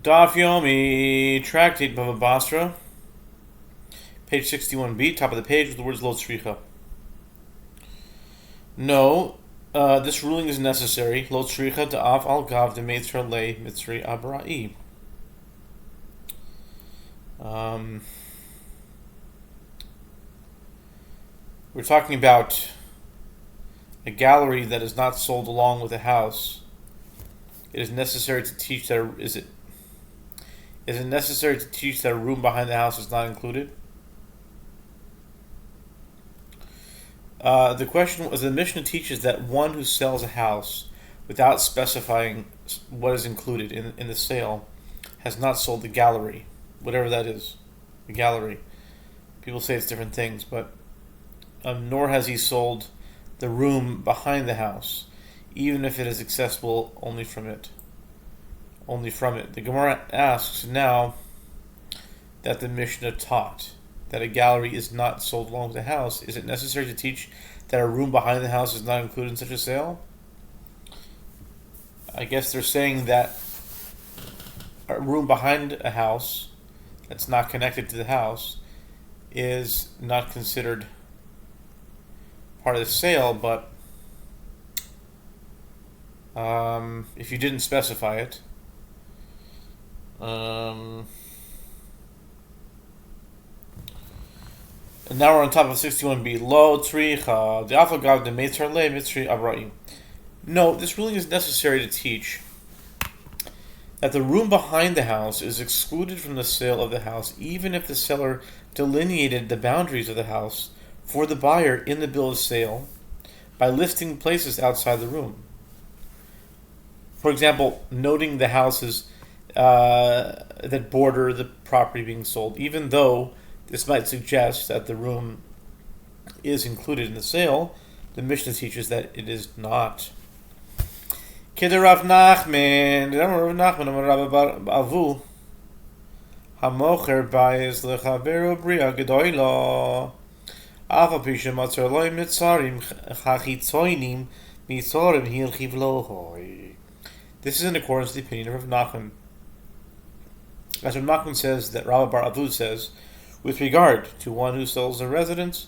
Daf Yomi, Tractate Bava Batra, page 61b, top of the page with the words Lo Tzricha. No, this ruling is necessary. Lo Tzricha Da'af al Gav de Meitzra Le Mitzri Abra'i. We're talking about a gallery that is not sold along with a house. It is necessary to teach that is it necessary to teach that a room behind the house is not included? The question was, the Mishnah teaches that one who sells a house without specifying what is included in the sale has not sold the gallery, whatever that is, the gallery. People say it's different things, but nor has he sold the room behind the house, even if it is accessible only from it. The Gemara asks now that the Mishnah taught that a gallery is not sold along with the house. Is it necessary to teach that a room behind the house is not included in such a sale? I guess they're saying that a room behind a house that's not connected to the house is not considered part of the sale, but if you didn't specify it, and now we're on top of 61b. Lo tzricha the afagav de meitzar le mitzri abraim. No, this ruling is necessary to teach that the room behind the house is excluded from the sale of the house, even if the seller delineated the boundaries of the house for the buyer in the bill of sale by listing places outside the room. For example, noting the houses that border the property being sold, even though this might suggest that the room is included in the sale, the Mishnah teaches that it is not. Keder Rav Nachman, Rav Nachman, Rav Avu, Hamocher bayis lechaveru bria gedoyla, Ava pisha matzar loy mitzarim chachitzoinim mitzarim hilchiv lohoi. This is in accordance with the opinion of Rav Nachman. As Rav Nachman says, that Rabbi Bar Avud says, with regard to one who sells a residence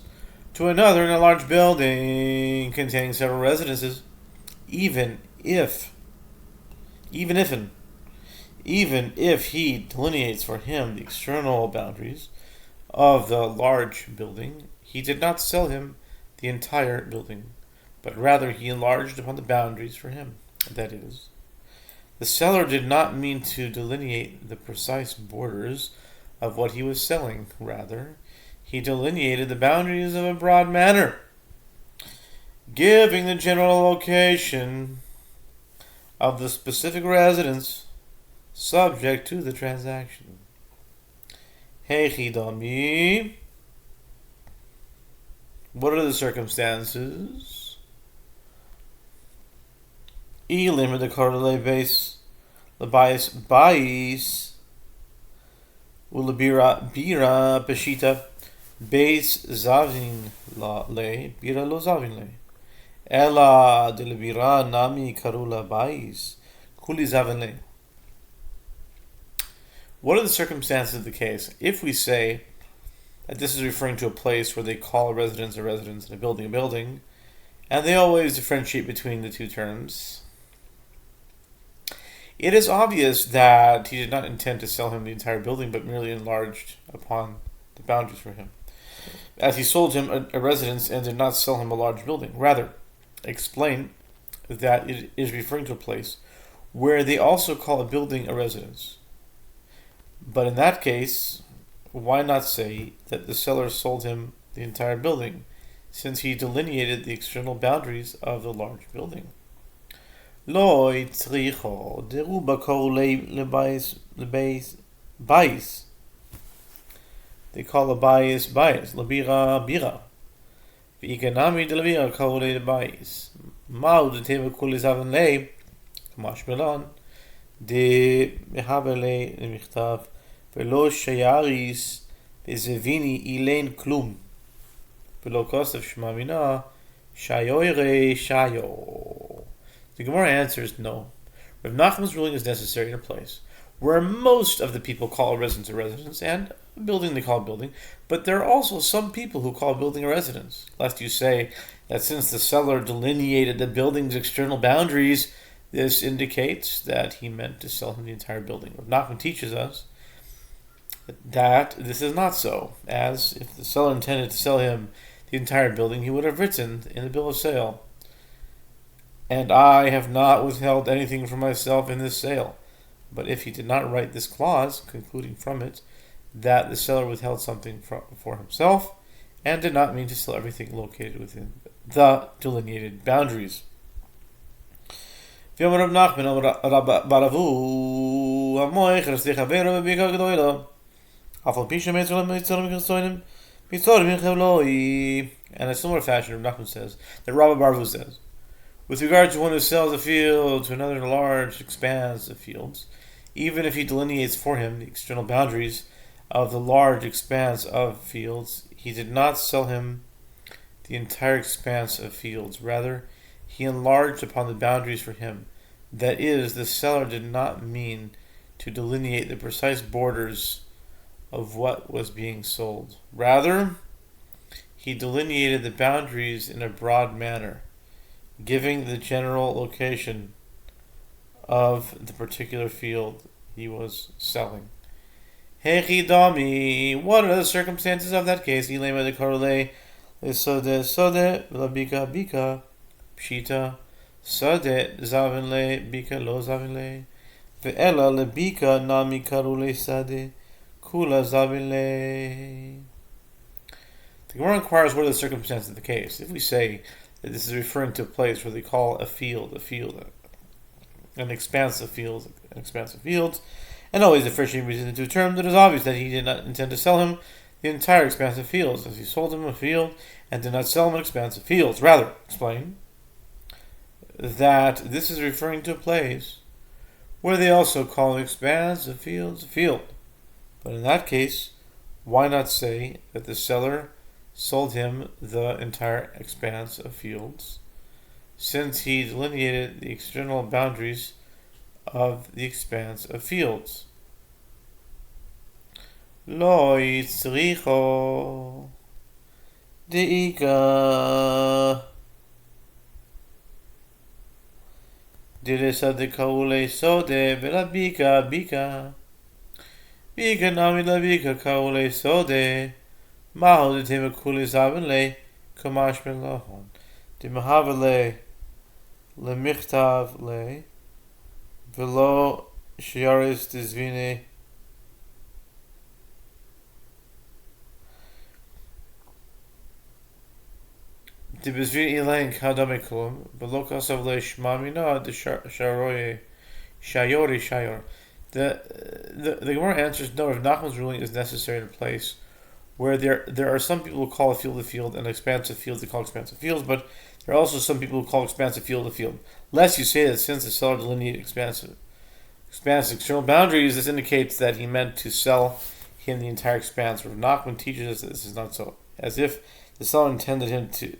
to another in a large building containing several residences, even if he delineates for him the external boundaries of the large building, he did not sell him the entire building, but rather he enlarged upon the boundaries for him. That is, the seller did not mean to delineate the precise borders of what he was selling. Rather, he delineated the boundaries of a broad manner, giving the general location of the specific residence subject to the transaction. Heichidami. What are the circumstances? Elim the korle base, the bias, ulabira bira peshita, base zavin la le, bira lo zavin le. Ella de libira nami karula bias, kuli zavin le. What are the circumstances of the case? If we say that this is referring to a place where they call a residence and a building, and they always differentiate between the two terms, it is obvious that he did not intend to sell him the entire building, but merely enlarged upon the boundaries for him, as he sold him a residence and did not sell him a large building. Rather, explain that it is referring to a place where they also call a building a residence. But in that case, why not say that the seller sold him the entire building, since he delineated the external boundaries of the large building? Loi tzricho deruba korulei lebais. They call a bias, labira bira. V'ikanami de labira korulei lebais. Ma'u de tema kulizavan le, kamash melan, de mehabele lemichtav, velo shayaris, vezevini ilein klum, velo kostav shmamina, shayoire shayo. The Gemara answers no. Rav Nachman's ruling is necessary in a place where most of the people call a residence a residence, and a building they call a building, but there are also some people who call a building a residence, lest you say that since the seller delineated the building's external boundaries, this indicates that he meant to sell him the entire building. Rav Nachman teaches us that this is not so, as if the seller intended to sell him the entire building, he would have written in the bill of sale, "And I have not withheld anything from myself in this sale." But if he did not write this clause, concluding from it that the seller withheld something for himself, and did not mean to sell everything located within the delineated boundaries. And a similar fashion, Rav Nachman says, that Rabba Barvu says, with regard to one who sells a field to another large expanse of fields, even if he delineates for him the external boundaries of the large expanse of fields, he did not sell him the entire expanse of fields. Rather, he enlarged upon the boundaries for him. That is, the seller did not mean to delineate the precise borders of what was being sold. Rather, he delineated the boundaries in a broad manner, giving the general location of the particular field he was selling. Hechidami, what are the circumstances of that case? Ilema de korole, sode sode, bika bika, pshita, sode zavinle, bika lo zavinle, ve'ela lebika nami karule sade, kula zavinle. The Gemara inquires what are the circumstances of the case. If we say that this is referring to a place where they call a field, an expanse of fields, and always differentiating between the two terms, it is obvious that he did not intend to sell him the entire expanse of fields, as he sold him a field and did not sell him an expanse of fields. Rather, explain that this is referring to a place where they also call an expanse of fields a field. But in that case, why not say that the seller sold him the entire expanse of fields, since he delineated the external boundaries of the expanse of fields? Lo yitzricho deika diresa de kaule sode vela bika nami la bika kaule sode maho de tema kule zavenle kamash ben lahon de mahavele le michtav le velo shiaris dizvine de bezvine ilang hadamikulum velo kasav le shmamina de shayori shayor. The Gemara answers, no, if Nachman's ruling is necessary in a place where there are some people who call a field and expansive fields they call expansive fields, but there are also some people who call expansive field a field. Lest you say that since the seller delineated expansive external boundaries, this indicates that he meant to sell him the entire expanse. Rav Nachman teaches us that this is not so. As if the seller intended to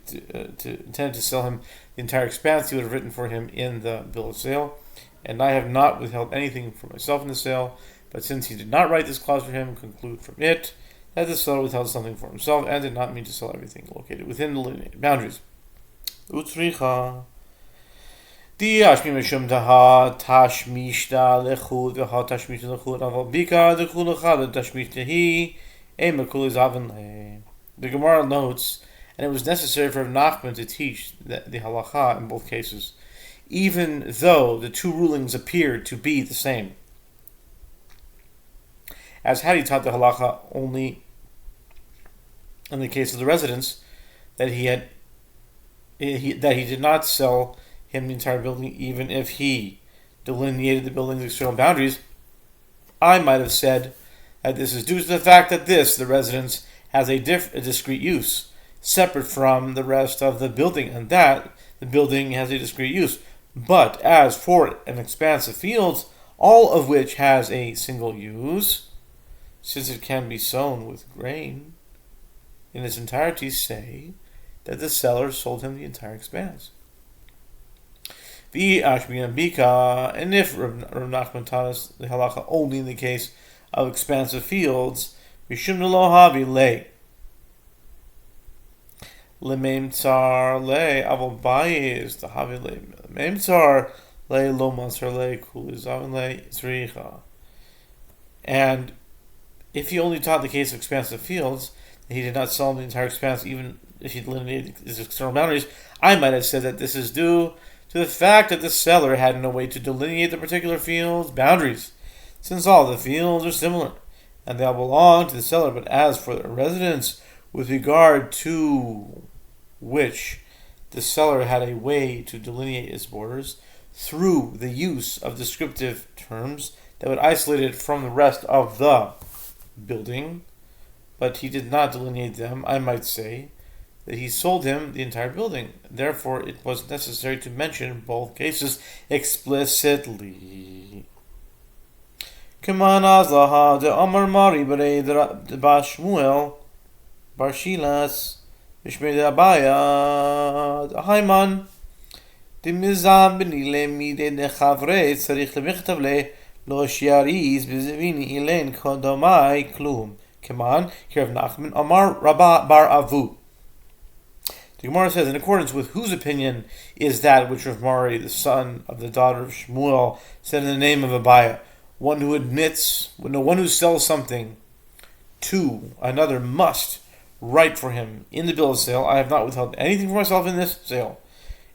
sell him the entire expanse, he would have written for him in the bill of sale. And I have not withheld anything for myself in the sale, but since he did not write this clause for him, conclude from it that the seller withheld something for himself and did not mean to sell everything located within the boundaries. Utzricha di ashmi mishum taha tashmishta lechud v'ha tashmishta lechud aval bika dechud lechad tashmishta hi emakul zaven le. The Gemara notes, and it was necessary for Nachman to teach the halacha in both cases, even though the two rulings appeared to be the same. As had he taught the halacha only in the case of the residence, that he did not sell him the entire building, even if he delineated the building's external boundaries, I might have said that this is due to the fact that the residence, has a discrete use, separate from the rest of the building, and that the building has a discrete use. But as for an expanse of fields, all of which has a single use, since it can be sown with grain, in its entirety say that the seller sold him the entire expanse. the Ashbian Bika, and if Rav Nachman taught us the halacha only in the case of expansive fields, Mishum lo havi le. Lememtzar le avol bayis the havi le. Lememtzar le lo matzar le kulizavin le zricha. And if he only taught the case of expansive fields, he did not sell the entire expanse, even if he delineated his external boundaries, I might have said that this is due to the fact that the seller had no way to delineate the particular field's boundaries, since all the fields are similar, and they all belong to the seller. But as for the residence, with regard to which the seller had a way to delineate its borders through the use of descriptive terms that would isolate it from the rest of the building, but he did not delineate them, I might say that he sold him the entire building. Therefore, it was necessary to mention both cases explicitly. Kaman azlaha de Amar Mari Berei de Bashmuel Barshilas Bishmei de Abaya de Haiman de Mizam Benile Mide de Chavre Tzarich Levichtav Le Lo Shiariz Bezevini Ilen Kodomai Klum. Kaman here of Nachman Amar Rabba Bar Avu. The Gemara says, in accordance with whose opinion is that which Rav Mari, the son of the daughter of Shmuel, said in the name of Abaya, one who sells something to another must write for him in the bill of sale, I have not withheld anything for myself in this sale.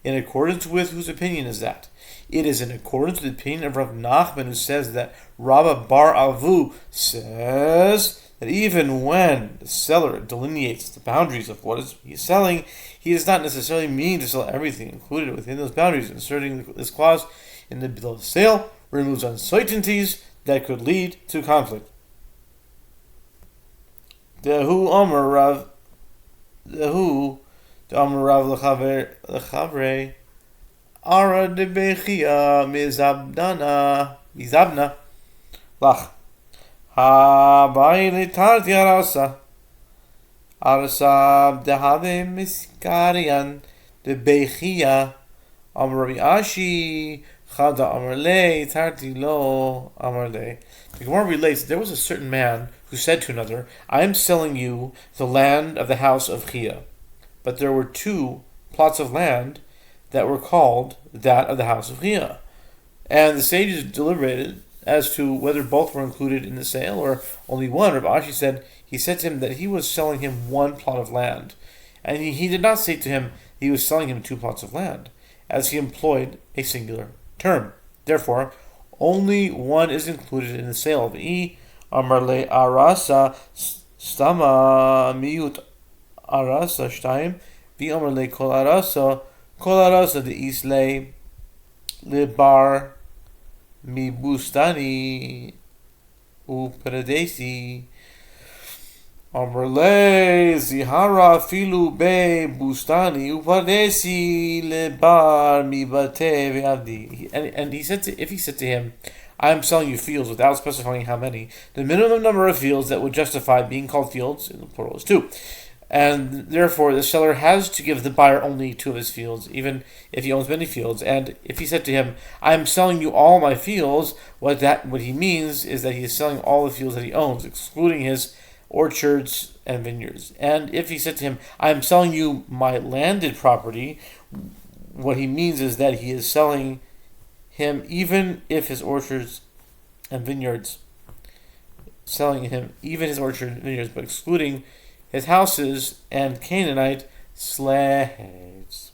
In accordance with whose opinion is that? It is in accordance with the opinion of Rav Nachman, who says that Rabba Bar Avu says that even when the seller delineates the boundaries of what he's selling, he does not necessarily mean to sell everything included within those boundaries. Inserting this clause in the bill of sale removes uncertainties that could lead to conflict. Dehu Amar Rav Lechavre Ara de Bechia Mizabna Lach Habai Tarti Arasa de Have Miskarian de Bechia Amar Rabbi Ashi Chada Amar Le Tarti Lo Amar Le. The Gemara relates that there was a certain man who said to another, I am selling you the land of the house of Chia. But there were two plots of land that were called that of the house of Chia. And the sages deliberated as to whether both were included in the sale or only one. Rabbi Ashi said, he said to him that he was selling him one plot of land. And he did not say to him he was selling him two plots of land, as he employed a singular term. Therefore, only one is included in the sale of Amarle Arasa Stama Miut Arasa Shtaim Vi Amarle Kol Arasa de Isle Libar Mi Bustani U Paradesi Amarle Zihara Filu Be Bustani U Paradesi Libar Mi Bate Ve'avdi. And he said if he said to him, I am selling you fields without specifying how many, the minimum number of fields that would justify being called fields, in the plural, is 2. And therefore, the seller has to give the buyer only 2 of his fields, even if he owns many fields. And if he said to him, I am selling you all my fields, what he means is that he is selling all the fields that he owns, excluding his orchards and vineyards. And if he said to him, I am selling you my landed property, what he means is that he is selling him even if his orchards and vineyards, but excluding his houses and Canaanite slaves.